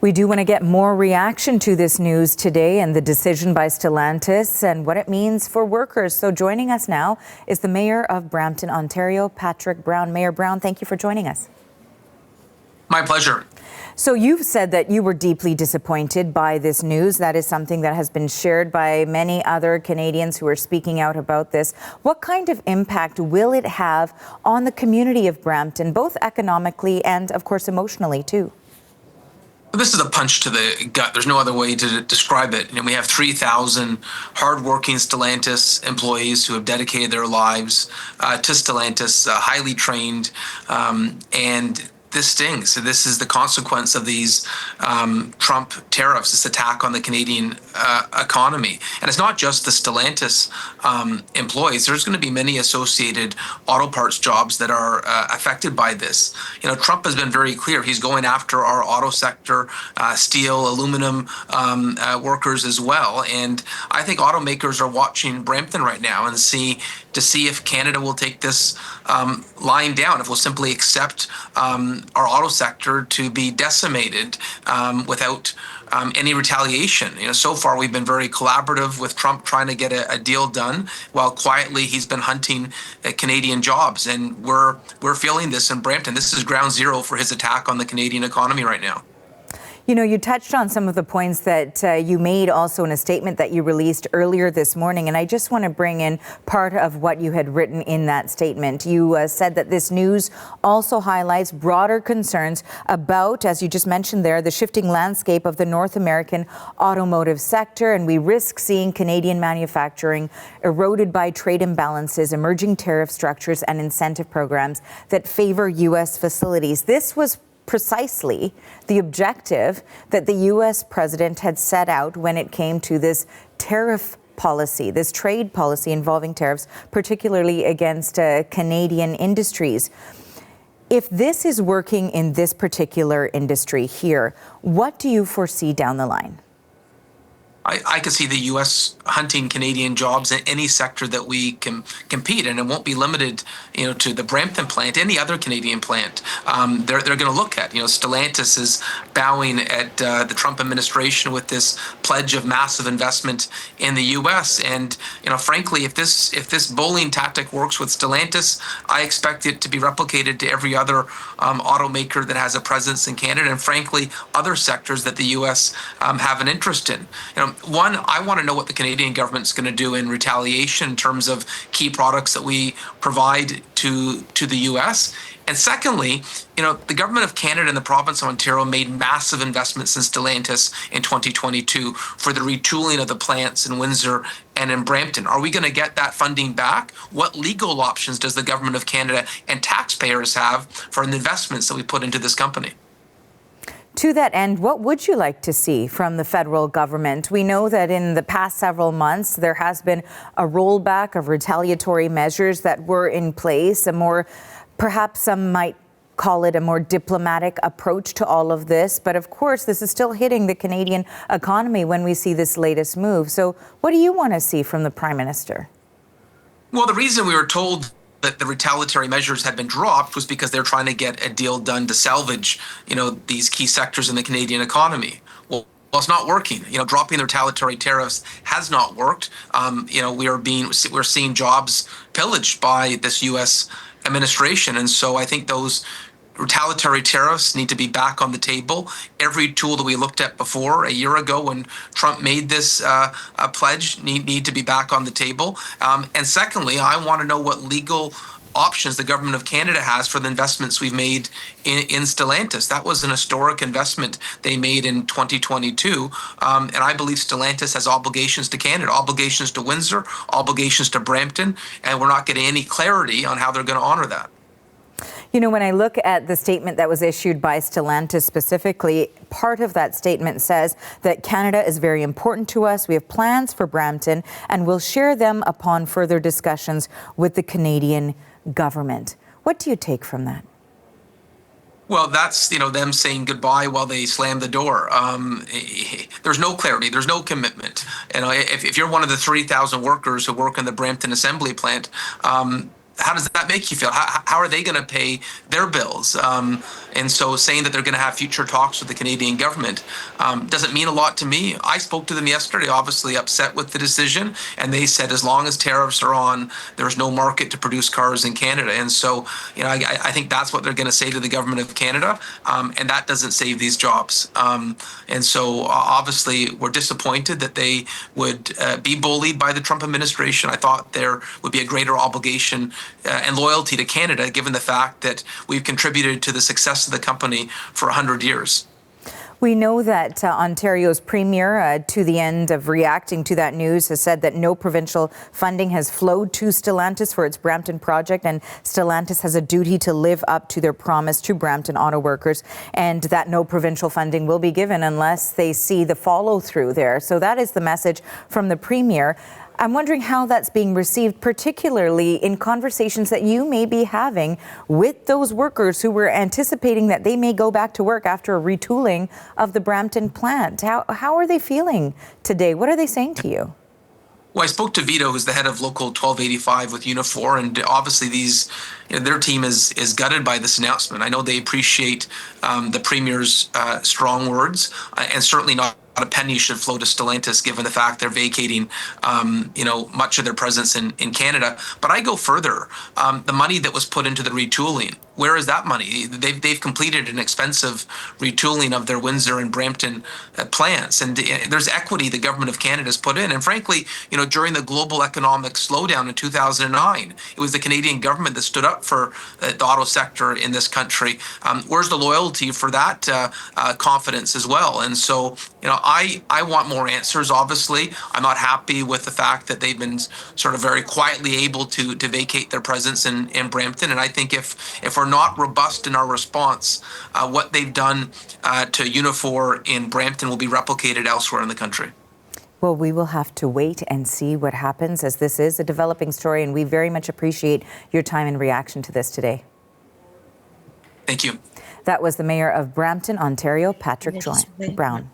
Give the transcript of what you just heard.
We do want to get more reaction to this news today and the decision by Stellantis and what it means for workers. So joining us now is the Mayor of Brampton, Ontario, Patrick Brown. Mayor Brown, thank you for joining us. My pleasure. So you've said that you were deeply disappointed by this news. That is something that has been shared by many other Canadians who are speaking out about this. What kind of impact will it have on the community of Brampton, both economically and, of course, emotionally, too? This is a punch to the gut. There's no other way to describe it. We have 3,000 hardworking Stellantis employees who have dedicated their lives to Stellantis, highly trained, and this stings. So this is the consequence of these Trump tariffs, this attack on the Canadian economy. And it's not just the Stellantis employees. There's going to be many associated auto parts jobs that are affected by this. Trump has been very clear. He's going after our auto sector, steel, aluminum workers as well. And I think automakers are watching Brampton right now and see if Canada will take this lying down, if we'll simply accept our auto sector to be decimated without any retaliation. So far we've been very collaborative with Trump trying to get a deal done, while quietly he's been hunting Canadian jobs. And we're feeling this in Brampton. This is ground zero for his attack on the Canadian economy right now. You touched on some of the points that you made also in a statement that you released earlier this morning, and I just want to bring in part of what you had written in that statement. You said that this news also highlights broader concerns about, as you just mentioned there, the shifting landscape of the North American automotive sector, and we risk seeing Canadian manufacturing eroded by trade imbalances, emerging tariff structures, and incentive programs that favor U.S. facilities. This was precisely the objective that the U.S. president had set out when it came to this tariff policy, this trade policy involving tariffs, particularly against Canadian industries. If this is working in this particular industry here, what do you foresee down the line? I could see the U.S. hunting Canadian jobs in any sector that we can compete, and it won't be limited, to the Brampton plant. Any other Canadian plant, they're going to look at. Stellantis is bowing at the Trump administration with this pledge of massive investment in the U.S. And frankly, if this bullying tactic works with Stellantis, I expect it to be replicated to every other automaker that has a presence in Canada, and frankly, other sectors that the U.S. Have an interest in. One, I want to know what the Canadian government's going to do in retaliation in terms of key products that we provide to the U.S. And secondly, the government of Canada and the province of Ontario made massive investments in Stellantis in 2022 for the retooling of the plants in Windsor and in Brampton. Are we going to get that funding back? What legal options does the government of Canada and taxpayers have for the investments that we put into this company? To that end, what would you like to see from the federal government? We know that in the past several months, there has been a rollback of retaliatory measures that were in place, perhaps some might call it a more diplomatic approach to all of this. But of course, this is still hitting the Canadian economy when we see this latest move. So what do you want to see from the Prime Minister? Well, the reason we were told that the retaliatory measures had been dropped was because they're trying to get a deal done to salvage, these key sectors in the Canadian economy. Well, it's not working. Dropping the retaliatory tariffs has not worked. We're seeing jobs pillaged by this U.S. administration, and so I think those retaliatory tariffs need to be back on the table. Every tool that we looked at before a year ago when Trump made this pledge need to be back on the table. And secondly, I want to know what legal options the government of Canada has for the investments we've made in Stellantis. That was an historic investment they made in 2022. And I believe Stellantis has obligations to Canada, obligations to Windsor, obligations to Brampton, and we're not getting any clarity on how they're going to honor that. When I look at the statement that was issued by Stellantis specifically, part of that statement says that Canada is very important to us. We have plans for Brampton, and we'll share them upon further discussions with the Canadian government. What do you take from that? Well, that's, them saying goodbye while they slam the door. There's no clarity. There's no commitment. If you're one of the 3,000 workers who work in the Brampton assembly plant, how does that make you feel? How are they going to pay their bills? And so saying that they're going to have future talks with the Canadian government doesn't mean a lot to me. I spoke to them yesterday, obviously upset with the decision, and they said as long as tariffs are on, there's no market to produce cars in Canada. And so, I think that's what they're going to say to the government of Canada, and that doesn't save these jobs. And so obviously we're disappointed that they would be bullied by the Trump administration. I thought there would be a greater obligation and loyalty to Canada, given the fact that we've contributed to the success of the company for 100 years. We know that Ontario's premier, to the end of reacting to that news, has said that no provincial funding has flowed to Stellantis for its Brampton project, and Stellantis has a duty to live up to their promise to Brampton auto workers, and that no provincial funding will be given unless they see the follow through there. So that is the message from the premier. I'm wondering how that's being received, particularly in conversations that you may be having with those workers who were anticipating that they may go back to work after a retooling of the Brampton plant. How are they feeling today? What are they saying to you? Well, I spoke to Vito, who's the head of Local 1285 with Unifor, and obviously their team is gutted by this announcement. I know they appreciate the Premier's strong words, and certainly not a penny should flow to Stellantis, given the fact they're vacating, much of their presence in Canada. But I go further. The money that was put into the retooling, where is that money? They've completed an expensive retooling of their Windsor and Brampton plants, and there's equity the government of Canada has put in. And frankly, during the global economic slowdown in 2009, it was the Canadian government that stood up for the auto sector in this country. Where's the loyalty for that confidence as well? And so, I want more answers. Obviously, I'm not happy with the fact that they've been sort of very quietly able to vacate their presence in Brampton. And I think if we're not robust in our response, what they've done to Unifor in Brampton will be replicated elsewhere in the country. Well, we will have to wait and see what happens, as this is a developing story, and we very much appreciate your time and reaction to this today. Thank you. That was the Mayor of Brampton, Ontario, Patrick Brown.